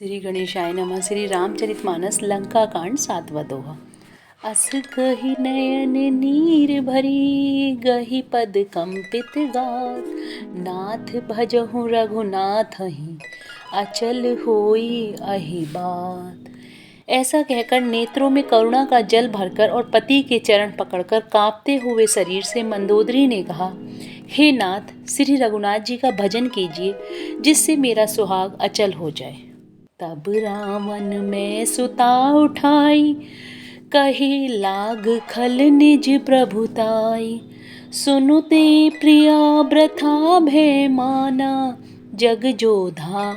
श्री गणेशाय नमः। श्री रामचरितमानस लंका कांड 7वां दोहा। अस गहि नयन नीर भरी, गहि पद कंपित गात, नाथ भजहु रघुनाथ ही, अचल होई अहि बात। ऐसा कहकर नेत्रों में करुणा का जल भरकर और पति के चरण पकड़कर कांपते हुए शरीर से मंदोदरी ने कहा, हे नाथ, श्री रघुनाथ जी का भजन कीजिए, जिससे मेरा सुहाग अचल हो जाए। तब रावण में सुता उठाई, कही लाग खल निज प्रभुताई। सुनुते प्रिया व्रथा भय माना, जग जोधा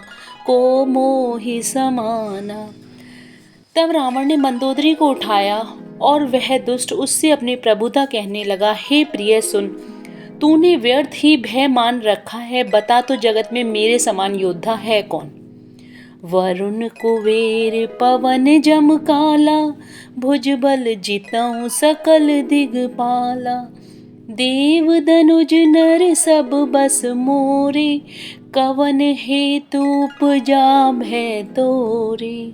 को मोहि समाना। तब रावण ने मंदोदरी को उठाया और वह दुष्ट उससे अपनी प्रभुता कहने लगा, हे प्रिय सुन, तूने व्यर्थ ही भय मान रखा है। बता तो जगत में मेरे समान योद्धा है कौन। वरुण कुबेर पवन जम काला, भुजबल जितऊँ सकल दिगपाला। देव दनुज नर सब बस मोरे, कवन हेतु उपजा भय तोरे।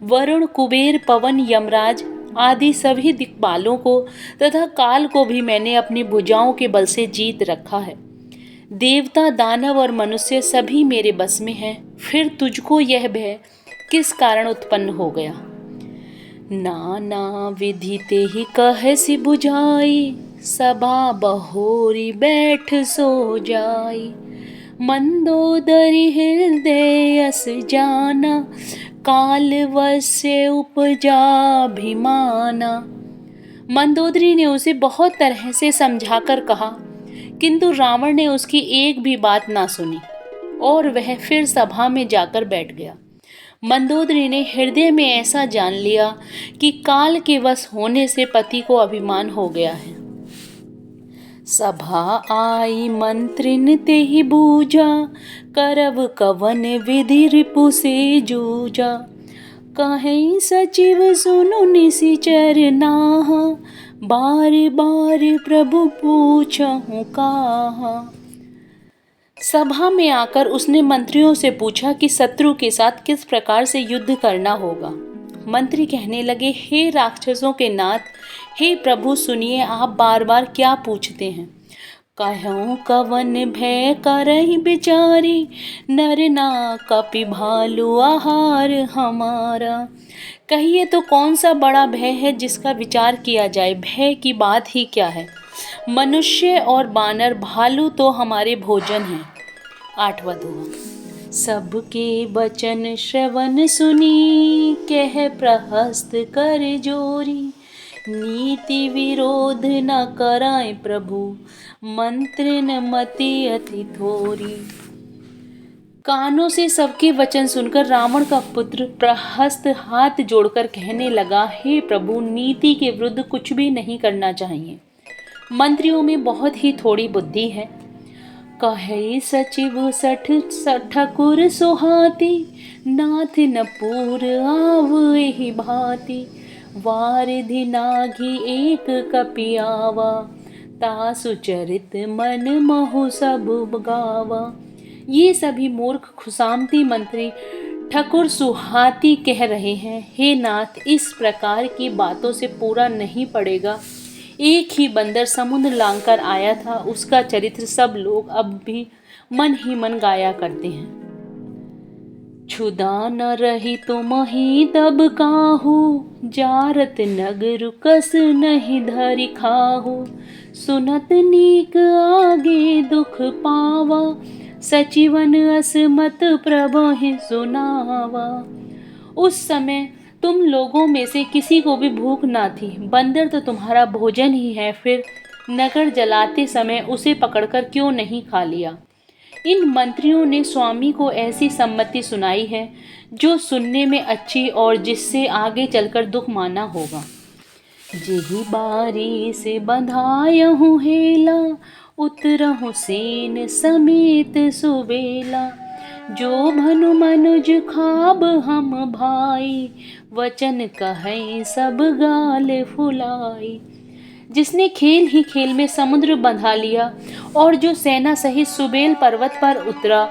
वरुण कुबेर पवन यमराज आदि सभी दिक्पालों को तथा काल को भी मैंने अपनी भुजाओं के बल से जीत रखा है। देवता दानव और मनुष्य सभी मेरे बस में हैं। फिर तुझको यह भय किस कारण उत्पन्न हो गया। नाना विधि ते ही कहसी बुझाई, सभा बहोरी बैठ सो जाई। मंदोदरी हृदय यस जाना, काल वश्य उपजा भिमाना। मंदोदरी ने उसे बहुत तरह से समझाकर कहा, किंतु रावण ने उसकी एक भी बात ना सुनी और वह फिर सभा में जाकर बैठ गया। मंदोदरी ने हृदय में ऐसा जान लिया कि काल के वश होने से पति को अभिमान हो गया है। सभा आई मंत्रिन ते ही बूझा, करब कवन विधि रिपु से जूझा। कहीं सचिव सुनु निशिचर नाहा, बार बार प्रभु पूछहु काहा। सभा में आकर उसने मंत्रियों से पूछा कि शत्रु के साथ किस प्रकार से युद्ध करना होगा। मंत्री कहने लगे, हे राक्षसों के नाथ, हे प्रभु सुनिए, आप बार बार क्या पूछते हैं। कहूँ कवन भय करहि बिचारी, नर ना कपि भालु आहार हमारा। कहिए तो कौन सा बड़ा भय है जिसका विचार किया जाए। भय की बात ही क्या है। मनुष्य और बानर भालू तो हमारे भोजन हैं। 8वां दोहा। सबके वचन श्रवण सुनी, कह प्रहस्त कर जोरी। नीति विरोध न कराए प्रभु, मंत्रिन मति अति थोरी। कानों से सबके वचन सुनकर रावण का पुत्र प्रहस्त हाथ जोड़कर कहने लगा, हे प्रभु, नीति के विरुद्ध कुछ भी नहीं करना चाहिए। मंत्रियों में बहुत ही थोड़ी बुद्धि है। कहे सचिव सठ ठकुर सुहाती, नाथ न पूर आव एहि भांति। वारिधि नाघी एक कपि आवा, तासु चरित मन महु सब गावा। ये सभी मूर्ख खुशामती मंत्री ठकुर सुहाती कह रहे हैं, हे नाथ, इस प्रकार की बातों से पूरा नहीं पड़ेगा। एक ही बंदर समुद्र लांघकर आया था, उसका चरित्र सब लोग अब भी मन ही मन गाया करते हैं। क्षुधा न रही तुमहि तब काहू, जारत नगर कस नहीं धरि खाहू। सुनत नीक आगे दुख पावा, सचिवन असमत प्रभहि सुनावा। उस समय तुम लोगों में से किसी को भी भूख ना थी। बंदर तो तुम्हारा भोजन ही है, फिर नगर जलाते समय उसे पकड़कर क्यों नहीं खा लिया। इन मंत्रियों ने स्वामी को ऐसी सम्मति सुनाई है जो सुनने में अच्छी और जिससे आगे चलकर दुख माना होगा। जेहि बारी से बंधायहु हेला, उतरहु सेन समेत सुबेला। जो भनु मनुज खाब हम भाई, वचन कहे सब गाल फुलाई। जिसने खेल ही खेल में समुद्र बंधा लिया और जो सेना सहित सुबेल पर्वत पर उतरा,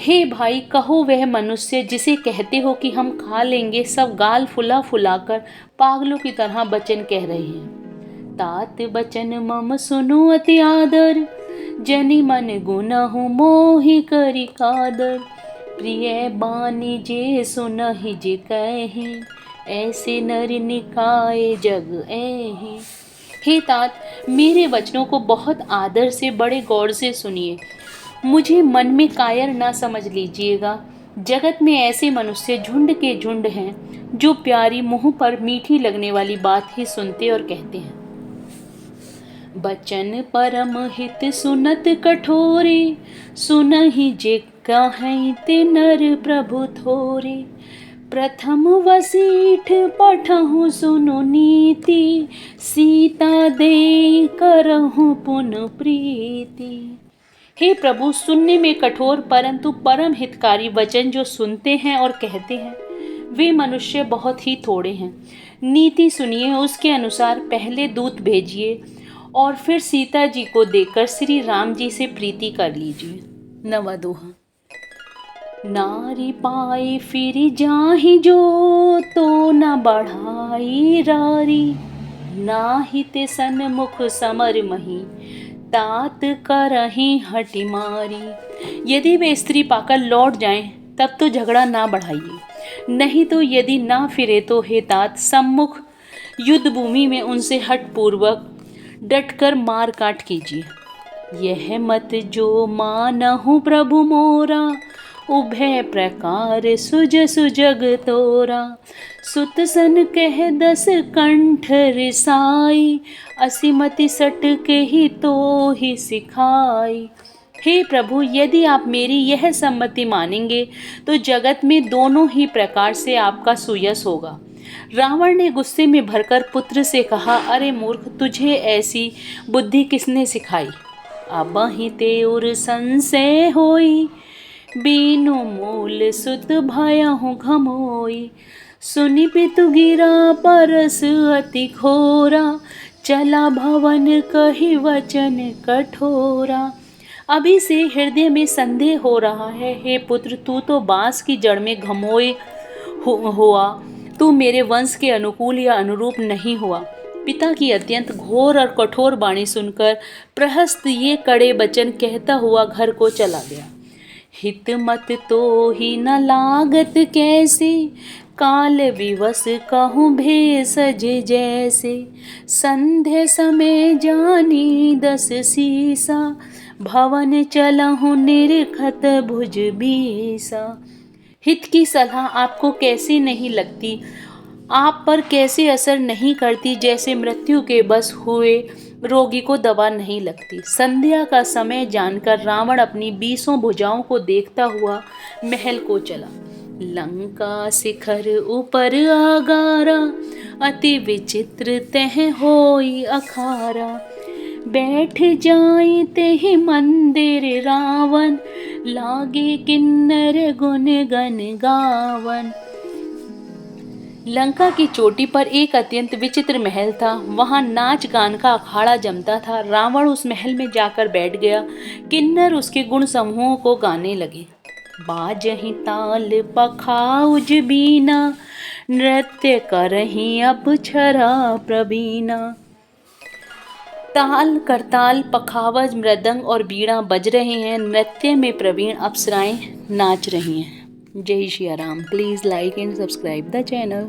हे भाई, कहो वह मनुष्य जिसे कहते हो कि हम खा लेंगे, सब गाल फुला फुलाकर पागलों की तरह बचन कह रहे हैं। तात बचन मम सुनु अति आदर, जनि मन गुनहु मोहि करि कादर। प्रिय बानी जे सुनहि जे कहि, ऐसे नर निकाय जग एहि। हे तात, मेरे वचनों को बहुत आदर से बड़े गौर से सुनिए। मुझे मन में कायर ना समझ लीजिएगा। जगत में ऐसे मनुष्य झुंड के झुंड हैं जो प्यारी मुंह पर मीठी लगने वाली बात ही सुनते और कहते हैं। बचन परम हित सुनत कठोरे, सुनहि जे कहीं ते नर प्रभु थोरे। प्रथम वसीठ पठहु सुनु नीति, सीता दे करहु पुन प्रीति। हे प्रभु, सुनने में कठोर परंतु परम हितकारी वचन जो सुनते हैं और कहते हैं, वे मनुष्य बहुत ही थोड़े हैं। नीति सुनिए, उसके अनुसार पहले दूत भेजिए और फिर सीता जी को देकर श्री राम जी से प्रीति कर लीजिए। नवा दोहा। नारी पाई फिर जाहि जो, तो न बढ़ाई रारी। नाहि ते सन्मुख समर मही, तात करहीं हटि मारी। यदि वे स्त्री पाकर लौट जाएं, तब तो झगड़ा ना बढ़ाइए, नहीं तो यदि ना फिरे तो हे तात, सम्मुख युद्ध भूमि में उनसे हट पूर्वक डटकर मार काट कीजिए। यह मत जो मानहु प्रभु मोरा, उभय प्रकार सुज सुजग तोरा। सुत सन कह दस कंठ रिसाई, असीमति सट के ही तो ही सिखाई। हे प्रभु, यदि आप मेरी यह सम्मति मानेंगे तो जगत में दोनों ही प्रकार से आपका सुयस होगा। रावण ने गुस्से में भरकर पुत्र से कहा, अरे मूर्ख, तुझे ऐसी बुद्धि किसने सिखाई? अबहि तेउर संशय होई, बीनु मूल सुत भयहु घमोई। सुनि पितु गिरा परस अति घोरा, चला भवन कहि वचन कठोरा। अभी से हृदय में संदेह हो रहा है। हे पुत्र, तू तो बांस की जड़ में घमोए हुआ, तू मेरे वंश के अनुकूल या अनुरूप नहीं हुआ। पिता की अत्यंत घोर और कठोर वाणी सुनकर प्रहस्त ये कड़े वचन कहता हुआ घर को चला गया। हित मत तो ही न लागत कैसे, काल विवश कहूँ भेषज जैसे। संध्या समय जानी दस सीसा, भवन चलहु निरखत भुज बीसा। हित की सलाह आपको कैसी नहीं लगती, आप पर कैसे असर नहीं करती, जैसे मृत्यु के बस हुए रोगी को दवा नहीं लगती। संध्या का समय जानकर रावण अपनी 20 भुजाओं को देखता हुआ महल को चला। लंका शिखर ऊपर आगारा, अति विचित्र तह होई अखारा। बैठ जाई तेहि मंदिर रावण, लागे किन्नर गुन गन गावन। लंका की चोटी पर एक अत्यंत विचित्र महल था। वहां नाच गान का अखाड़ा जमता था। रावण उस महल में जाकर बैठ गया। किन्नर उसके गुण समूहों को गाने लगे। बाजहि ताल पखाउज बीना, नृत्य करहीं अप्सरा प्रवीणा। ताल, करताल, पखावज, मृदंग और बीड़ा बज रहे हैं। नृत्य में प्रवीण अप्सराएं नाच रही हैं। जय Shri Ram. Please like and subscribe the channel.